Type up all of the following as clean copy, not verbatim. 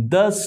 10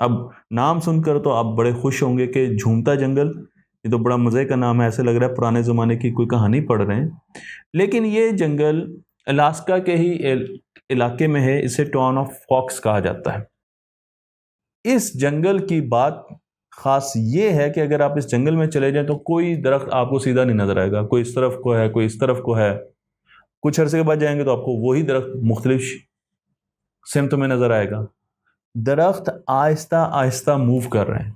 اب نام سن کر تو آپ بڑے خوش ہوں گے کہ جھومتا جنگل، یہ تو بڑا مزے کا نام ہے، ایسے لگ رہا ہے پرانے زمانے کی کوئی کہانی پڑھ رہے ہیں. لیکن یہ جنگل الاسکا کے ہی علاقے میں ہے، اسے ٹاؤن آف فاکس کہا جاتا ہے. اس جنگل کی بات خاص یہ ہے کہ اگر آپ اس جنگل میں چلے جائیں تو کوئی درخت آپ کو سیدھا نہیں نظر آئے گا، کوئی اس طرف کو ہے، کوئی اس طرف کو ہے. کچھ عرصے کے بعد جائیں گے تو آپ کو وہی درخت مختلف سمت میں نظر آئے گا. درخت آہستہ آہستہ موو کر رہے ہیں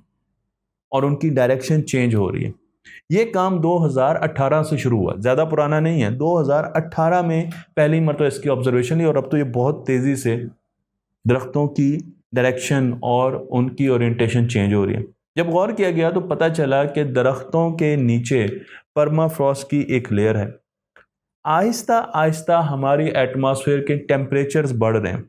اور ان کی ڈائریکشن چینج ہو رہی ہے. یہ کام 2018 سے شروع ہوا، زیادہ پرانا نہیں ہے. 2018 میں پہلی مرتبہ اس کی آبزرویشن لی اور اب تو یہ بہت تیزی سے درختوں کی ڈائریکشن اور ان کی اورینٹیشن چینج ہو رہی ہے. جب غور کیا گیا تو پتہ چلا کہ درختوں کے نیچے پرمافراسٹ کی ایک لیئر ہے. آہستہ آہستہ ہماری ایٹماسفیئر کے ٹیمپریچرز بڑھ رہے ہیں.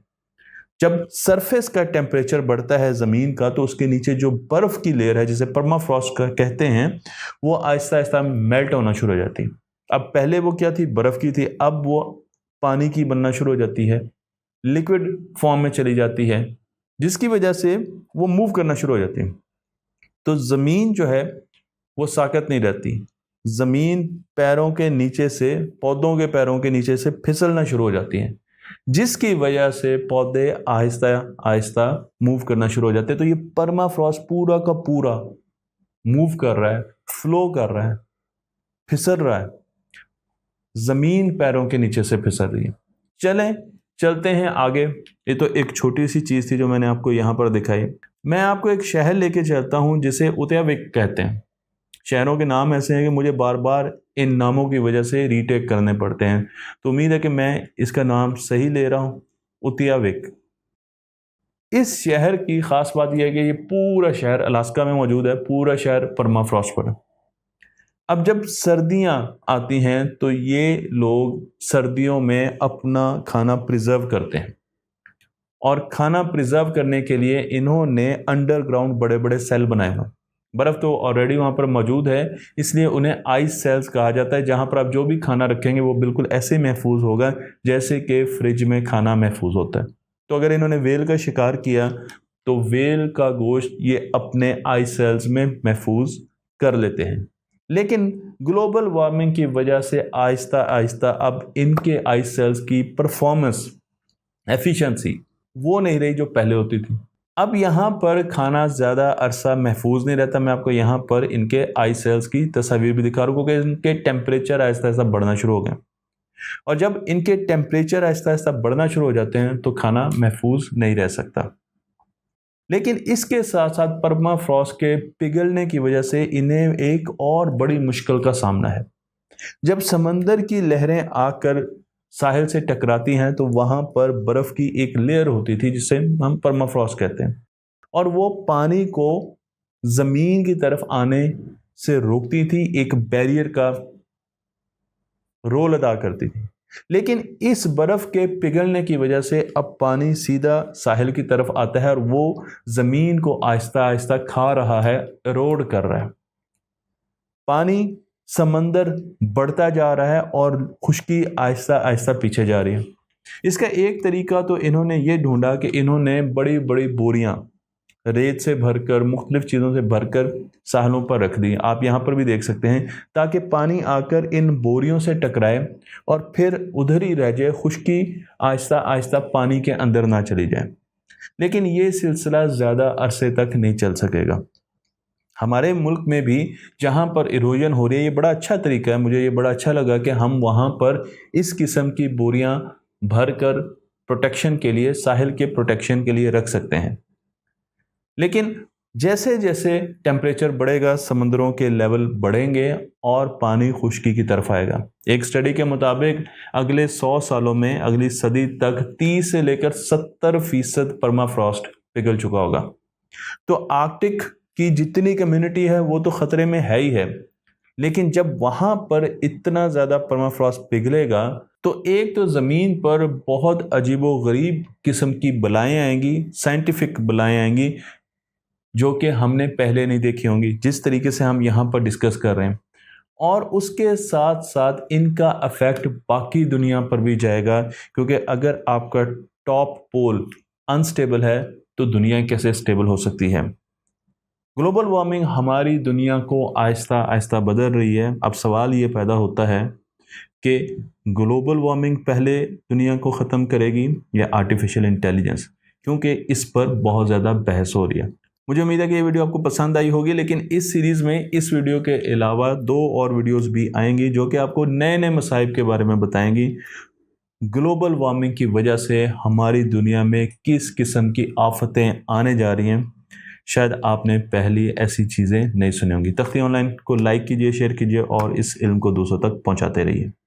جب سرفیس کا ٹیمپریچر بڑھتا ہے زمین کا تو اس کے نیچے جو برف کی لیئر ہے جسے پرمافراسٹ کہتے ہیں وہ آہستہ آہستہ میلٹ ہونا شروع ہو جاتی ہے. اب پہلے وہ کیا تھی؟ برف کی تھی. اب وہ پانی کی بننا شروع ہو جاتی ہے، لیکوڈ فارم میں چلی جاتی ہے، جس کی وجہ سے وہ موو کرنا شروع ہو جاتی ہے. تو زمین جو ہے وہ ساکت نہیں رہتی. زمین پیروں کے نیچے سے، پودوں کے پیروں کے نیچے سے پھسلنا شروع ہو جاتی ہیں، جس کی وجہ سے پودے آہستہ آہستہ موو کرنا شروع ہو جاتے ہیں. تو یہ پرمافراسٹ پورا کا پورا موو کر رہا ہے، فلو کر رہا ہے، پھسل رہا ہے. زمین پیروں کے نیچے سے پھسل رہی ہے. چلتے ہیں آگے. یہ تو ایک چھوٹی سی چیز تھی جو میں نے آپ کو یہاں پر دکھائی. میں آپ کو ایک شہر لے کے چلتا ہوں جسے اتیاوک کہتے ہیں. شہروں کے نام ایسے ہیں کہ مجھے بار بار ان ناموں کی وجہ سے ری ٹیک کرنے پڑتے ہیں، تو امید ہے کہ میں اس کا نام صحیح لے رہا ہوں. اتیاوک. اس شہر کی خاص بات یہ ہے کہ یہ پورا شہر الاسکا میں موجود ہے، پورا شہر پرمافراسٹ پر ہے. اب جب سردیاں آتی ہیں تو یہ لوگ سردیوں میں اپنا کھانا پریزرو کرتے ہیں، اور کھانا پریزرو کرنے کے لیے انہوں نے انڈر گراؤنڈ بڑے بڑے سیل بنائے ہوئے. برف تو آلریڈی وہاں پر موجود ہے، اس لیے انہیں آئس سیلز کہا جاتا ہے، جہاں پر آپ جو بھی کھانا رکھیں گے وہ بالکل ایسے محفوظ ہوگا جیسے کہ فریج میں کھانا محفوظ ہوتا ہے. تو اگر انہوں نے ویل کا شکار کیا تو ویل کا گوشت یہ اپنے آئس سیلز میں محفوظ کر لیتے ہیں. لیکن گلوبل وارمنگ کی وجہ سے آہستہ آہستہ اب ان کے آئس سیلز کی پرفارمنس، ایفیشنسی وہ نہیں رہی جو پہلے ہوتی تھی. اب یہاں پر کھانا زیادہ عرصہ محفوظ نہیں رہتا. میں آپ کو یہاں پر ان کے آئس سیلز کی تصاویر بھی دکھا رہا ہوں کیونکہ ان کے ٹیمپریچر آہستہ آہستہ بڑھنا شروع ہو گئے. اور جب ان کے ٹیمپریچر آہستہ آہستہ بڑھنا شروع ہو جاتے ہیں تو کھانا محفوظ نہیں رہ سکتا. لیکن اس کے ساتھ ساتھ پرمافراسٹ کے پگھلنے کی وجہ سے انہیں ایک اور بڑی مشکل کا سامنا ہے. جب سمندر کی لہریں آ کر ساحل سے ٹکراتی ہیں تو وہاں پر برف کی ایک لیئر ہوتی تھی جسے ہم پرمافراسٹ کہتے ہیں، اور وہ پانی کو زمین کی طرف آنے سے روکتی تھی، ایک بیریئر کا رول ادا کرتی تھی. لیکن اس برف کے پگھلنے کی وجہ سے اب پانی سیدھا ساحل کی طرف آتا ہے اور وہ زمین کو آہستہ آہستہ کھا رہا ہے، ایروڈ کر رہا ہے. پانی سمندر بڑھتا جا رہا ہے اور خشکی آہستہ آہستہ پیچھے جا رہی ہے. اس کا ایک طریقہ تو انہوں نے یہ ڈھونڈا کہ انہوں نے بڑی بڑی بوریاں ریت سے بھر کر، مختلف چیزوں سے بھر کر ساحلوں پر رکھ دی. آپ یہاں پر بھی دیکھ سکتے ہیں، تاکہ پانی آ کر ان بوریوں سے ٹکرائے اور پھر ادھر ہی رہ جائے، خشکی آہستہ آہستہ پانی کے اندر نہ چلی جائے. لیکن یہ سلسلہ زیادہ عرصے تک نہیں چل سکے گا. ہمارے ملک میں بھی جہاں پر ایروژن ہو رہی ہے، یہ بڑا اچھا طریقہ ہے. مجھے یہ بڑا اچھا لگا کہ ہم وہاں پر اس قسم کی بوریاں بھر کر پروٹیکشن کے لیے، ساحل کے پروٹیکشن کے لیے رکھ سکتے ہیں. لیکن جیسے جیسے ٹیمپریچر بڑھے گا، سمندروں کے لیول بڑھیں گے اور پانی خشکی کی طرف آئے گا. ایک سٹڈی کے مطابق اگلے 100 سالوں میں، اگلی صدی تک 30 سے لے کر 70% پرمافراسٹ پگھل چکا ہوگا. تو آرکٹک کی جتنی کمیونٹی ہے وہ تو خطرے میں ہے ہی ہے، لیکن جب وہاں پر اتنا زیادہ پرمافراسٹ پگھلے گا تو ایک تو زمین پر بہت عجیب و غریب قسم کی بلائیں آئیں گی، سائنٹیفک بلائیں آئیں گی جو کہ ہم نے پہلے نہیں دیکھی ہوں گی، جس طریقے سے ہم یہاں پر ڈسکس کر رہے ہیں. اور اس کے ساتھ ساتھ ان کا افیکٹ باقی دنیا پر بھی جائے گا، کیونکہ اگر آپ کا ٹاپ پول انسٹیبل ہے تو دنیا کیسے اسٹیبل ہو سکتی ہے؟ گلوبل وارمنگ ہماری دنیا کو آہستہ آہستہ بدل رہی ہے. اب سوال یہ پیدا ہوتا ہے کہ گلوبل وارمنگ پہلے دنیا کو ختم کرے گی یا آرٹیفیشل انٹیلیجنس، کیونکہ اس پر بہت زیادہ بحث ہو رہی ہے. مجھے امید ہے کہ یہ ویڈیو آپ کو پسند آئی ہوگی، لیکن اس سیریز میں اس ویڈیو کے علاوہ 2 اور ویڈیوز بھی آئیں گی جو کہ آپ کو نئے نئے مصائب کے بارے میں بتائیں گی. گلوبل وارمنگ کی وجہ سے ہماری دنیا میں کس قسم کی آفتیں آنے جا رہی ہیں، شاید آپ نے پہلی ایسی چیزیں نہیں سنی ہوں گی. تختی آن لائن کو لائک کیجئے، شیئر کیجئے اور اس علم کو دوسروں تک پہنچاتے رہیے.